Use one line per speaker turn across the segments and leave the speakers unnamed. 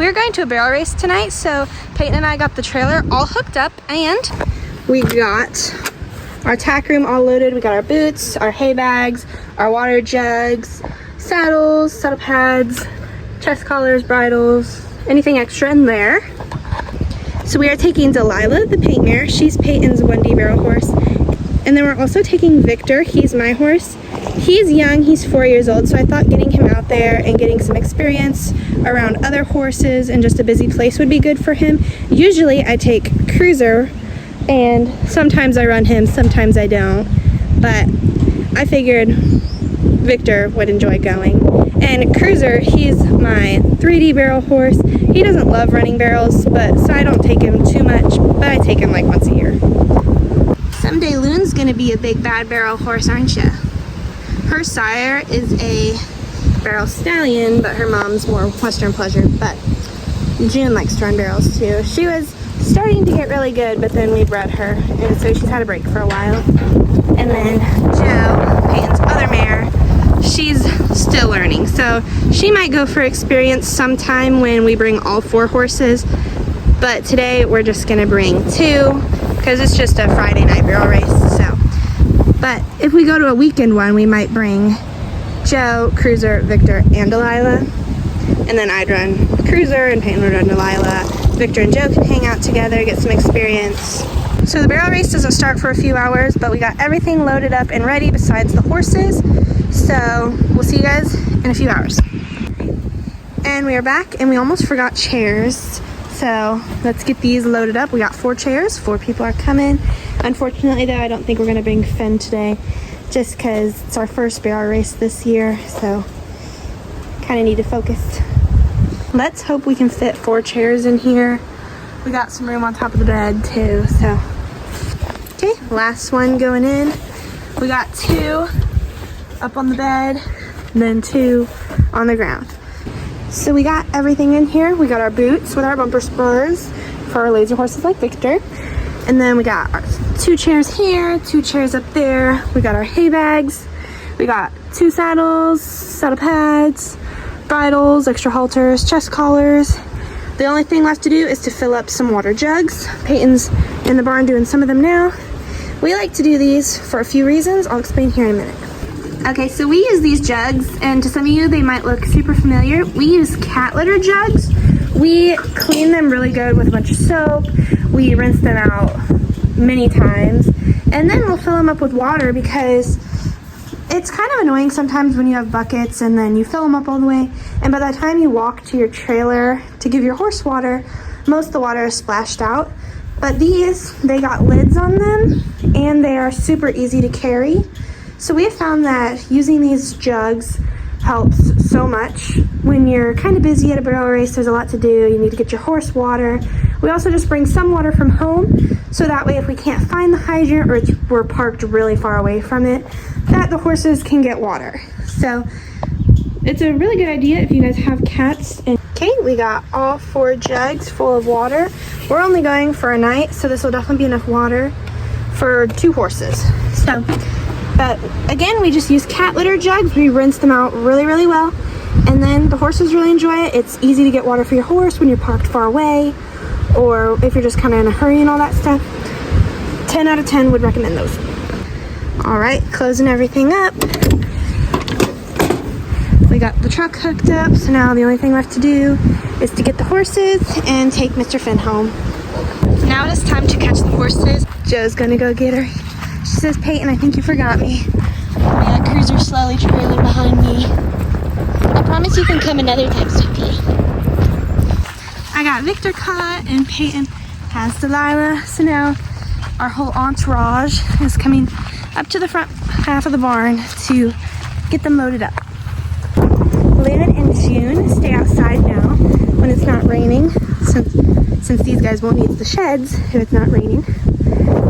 we're going to a barrel race tonight, so Peyton and I got the trailer all hooked up, and we got our tack room all loaded. We got our boots, our hay bags, our water jugs, saddles, saddle pads, chest collars, bridles, anything extra in there. So we are taking Delilah, the paint mare. She's Peyton's 1D barrel horse. And then we're also taking Victor. He's my horse. He's young, he's 4 years old, so I thought getting him out there and getting some experience around other horses and just a busy place would be good for him. Usually I take Cruiser, and sometimes I run him, sometimes I don't. But I figured Victor would enjoy going. And Cruiser, he's my 3D barrel horse. He doesn't love running barrels, so I don't take him too much, but I take him like once a year. Someday Loon's gonna be a big bad barrel horse, aren't you? Her sire is a barrel stallion, but her mom's more Western pleasure. But June likes to run barrels too. She was starting to get really good, but then we bred her, and so she's had a break for a while. And then Jo, Peyton's other mare, she's still learning, so she might go for experience sometime when we bring all 4 horses. But today we're just gonna bring 2 because it's just a Friday night barrel race. So, but if we go to a weekend one, we might bring Jo, Cruiser, Victor, and Delilah. And then I'd run Cruiser and Peyton would run Delilah. Victor and Jo can hang out together, get some experience. So the barrel race doesn't start for a few hours, but we got everything loaded up and ready besides the horses. So we'll see you guys in a few hours. And we are back, and we almost forgot chairs. So let's get these loaded up. We got 4 chairs, 4 people are coming. Unfortunately though, I don't think we're gonna bring Finn today just because it's our first barrel race this year. So kind of need to focus. Let's hope we can fit 4 chairs in here. We got some room on top of the bed too, so. Okay, last one going in. We got 2 up on the bed, and then 2 on the ground. So we got everything in here. We got our boots with our bumper spurs for our lazy horses like Victor. And then we got our 2 chairs here, 2 chairs up there. We got our hay bags. We got 2 saddles, saddle pads, bridles, extra halters, chest collars. The only thing left to do is to fill up some water jugs. Peyton's in the barn doing some of them now. We like to do these for a few reasons. I'll explain here in a minute. Okay, so we use these jugs, and to some of you they might look super familiar. We use cat litter jugs. We clean them really good with a bunch of soap. We rinse them out many times, and then we'll fill them up with water because it's kind of annoying sometimes when you have buckets and then you fill them up all the way, and by the time you walk to your trailer to give your horse water, most of the water is splashed out. But these, they got lids on them, and they are super easy to carry. So we have found that using these jugs helps so much. When you're kind of busy at a barrel race, there's a lot to do. You need to get your horse water. We also just bring some water from home, so that way if we can't find the hydrant or we're parked really far away from it, that the horses can get water. So it's a really good idea if you guys have cats. Okay, we got all 4 jugs full of water. We're only going for a night, so this will definitely be enough water for 2 horses. So, but again, we just use cat litter jugs. We rinse them out really, really well. And then the horses really enjoy it. It's easy to get water for your horse when you're parked far away, or if you're just kind of in a hurry and all that stuff. 10 out of 10 would recommend those. All right, closing everything up. We got the truck hooked up, so now the only thing left to do is to get the horses and take Mr. Finn home. Now it is time to catch the horses. Jo's gonna go get her. She says, Peyton, I think you forgot me. We got Cruiser slowly trailing behind me. I promise you can come another time, sweet pea. I got Victor caught, and Peyton has Delilah. So now our whole entourage is coming up to the front half of the barn to get them loaded up. Lynn and June stay outside now when it's not raining, since these guys won't need the sheds if it's not raining.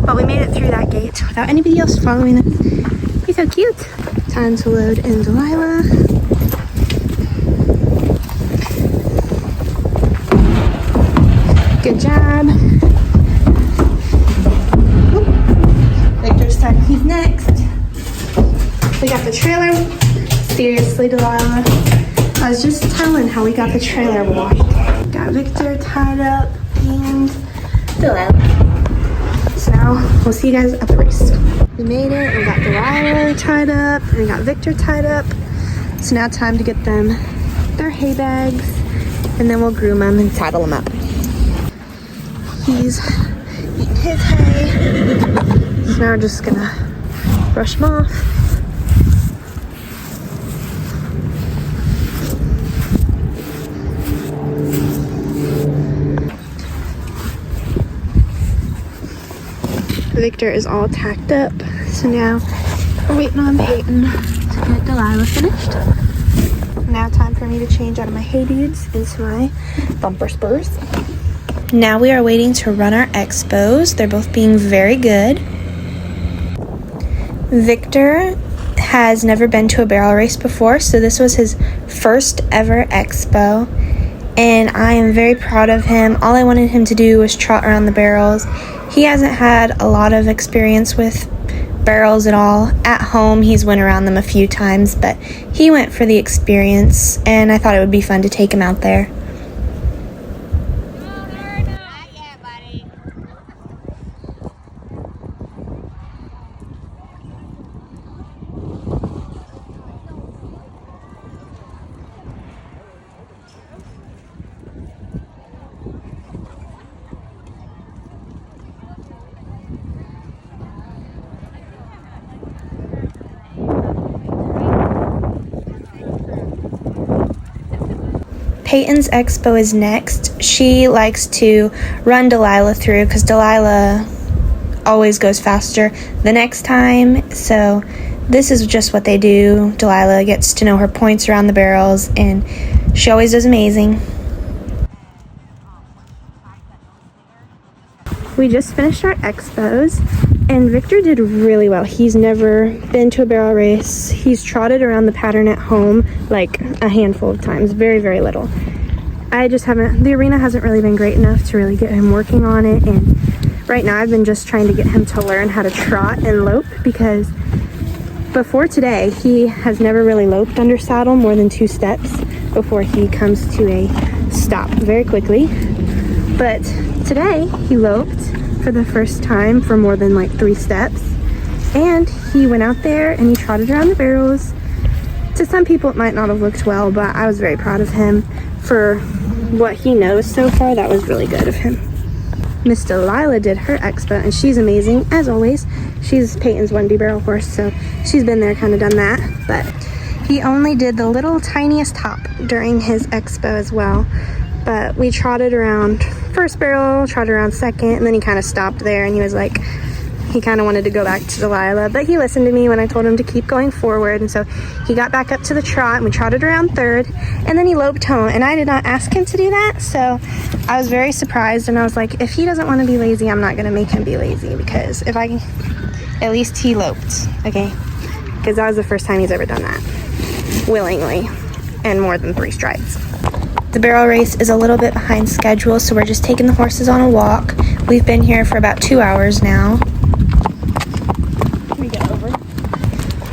But we made it through that gate without anybody else following us. He's so cute. Time to load in Delilah. Good job. Ooh. Victor's time. He's next. We got the trailer. Seriously, Delilah. I was just telling how we got the trailer washed. Got Victor tied up and Delilah. So now we'll see you guys at the race. We made it. We got Delilah tied up and we got Victor tied up. So now time to get them their hay bags and then we'll groom them and saddle them up. He's eating his hay. So now we're just gonna brush him off. Victor is all tacked up, so now we're waiting on Peyton to get Delilah finished. Now time for me to change out of my hay dudes into my bumper spurs. Now we are waiting to run our expos. They're both being very good. Victor has never been to a barrel race before, so this was his first ever expo. And I am very proud of him. All I wanted him to do was trot around the barrels. He hasn't had a lot of experience with barrels at all. At home, he's went around them a few times, but he went for the experience, and I thought it would be fun to take him out there. Peyton's expo is next. She likes to run Delilah through because Delilah always goes faster the next time. So this is just what they do. Delilah gets to know her points around the barrels and she always does amazing. We just finished our expos and Victor did really well. He's never been to a barrel race. He's trotted around the pattern at home like a handful of times, very, very little. The arena hasn't really been great enough to really get him working on it, and right now I've been just trying to get him to learn how to trot and lope because before today he has never really loped under saddle more than 2 steps before he comes to a stop very quickly. But today he loped for the first time for more than like 3 steps, and he went out there and he trotted around the barrels. To some people it might not have looked well, but I was very proud of him for what he knows so far. That was really good of him. Miss Delilah did her expo and she's amazing as always. She's Peyton's 1B barrel horse, so she's been there, kind of done that, but he only did the little tiniest hop during his expo as well. But we trotted around first barrel, trotted around second, and then he kind of stopped there and he was like, he kind of wanted to go back to Delilah, but he listened to me when I told him to keep going forward, and so he got back up to the trot and we trotted around third, and then he loped home, and I did not ask him to do that, so I was very surprised, and I was like, if he doesn't want to be lazy, I'm not going to make him be lazy, because if I, at least he loped, okay, because that was the first time he's ever done that, willingly, and more than 3 strides. The barrel race is a little bit behind schedule, so we're just taking the horses on a walk. We've been here for about 2 hours now.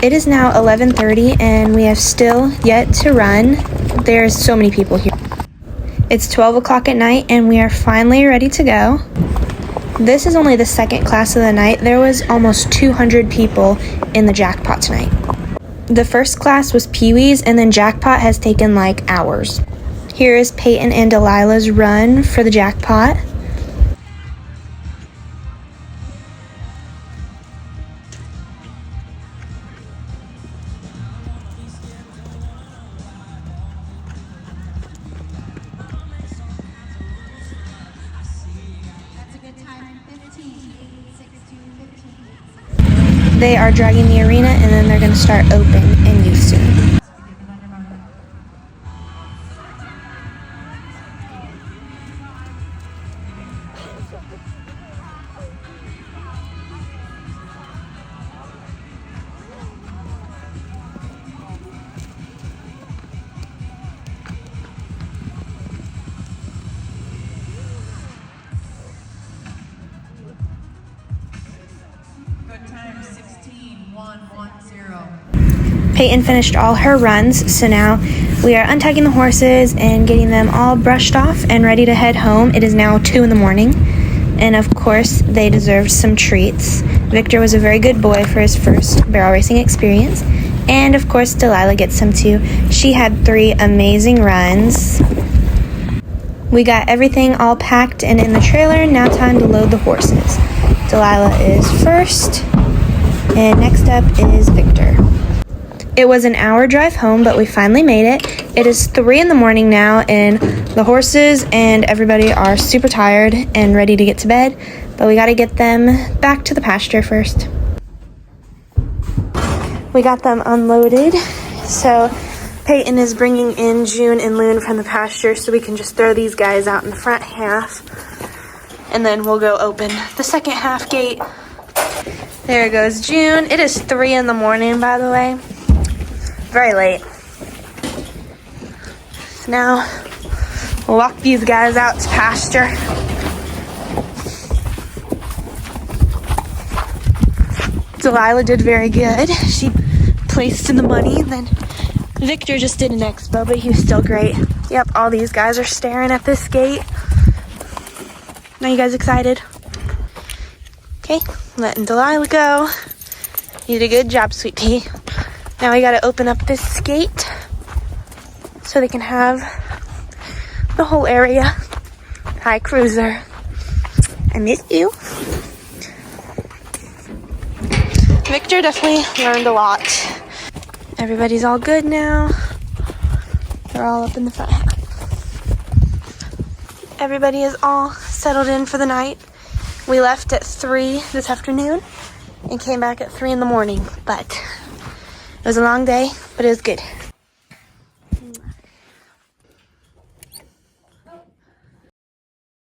It is now 11:30 and we have still yet to run. There's so many people here. It's 12 o'clock at night and we are finally ready to go. This is only the second class of the night. There was almost 200 people in the jackpot tonight. The first class was Pee-wee's and then jackpot has taken like hours. Here is Peyton and Delilah's run for the jackpot. They are dragging the arena and then they're going to start open and youth soon. Peyton finished all her runs, so now We are untucking the horses and getting them all brushed off and ready to head home. It is now 2 in the morning, and of course they deserved some treats. Victor was a very good boy for his first barrel racing experience, and of course Delilah gets some too. She had 3 amazing runs. We got everything all packed and in the trailer. Now time to load the horses. Delilah is first, and next up is Victor. It was an hour drive home, but we finally made it. It is 3 in the morning now, and the horses and everybody are super tired and ready to get to bed, but we got to get them back to the pasture first. We got them unloaded, so Peyton is bringing in June and Loon from the pasture so we can just throw these guys out in the front half, and then we'll go open the second half gate. There goes June. It is 3 in the morning, by the way. Very late. So now we'll walk these guys out to pasture. Delilah did very good. She placed in the money. Then Victor just did an expo, but he was still great. Yep, all these guys are staring at this gate. Now you guys excited? Okay, letting Delilah go. You did a good job, sweet pea. Now we gotta open up this gate so they can have the whole area. Hi, Cruiser. I miss you. Victor definitely learned a lot. Everybody's all good now. They're all up in the front half. Everybody is all settled in for the night. We left at 3 this afternoon and came back at 3 in the morning, but it was a long day, but it was good.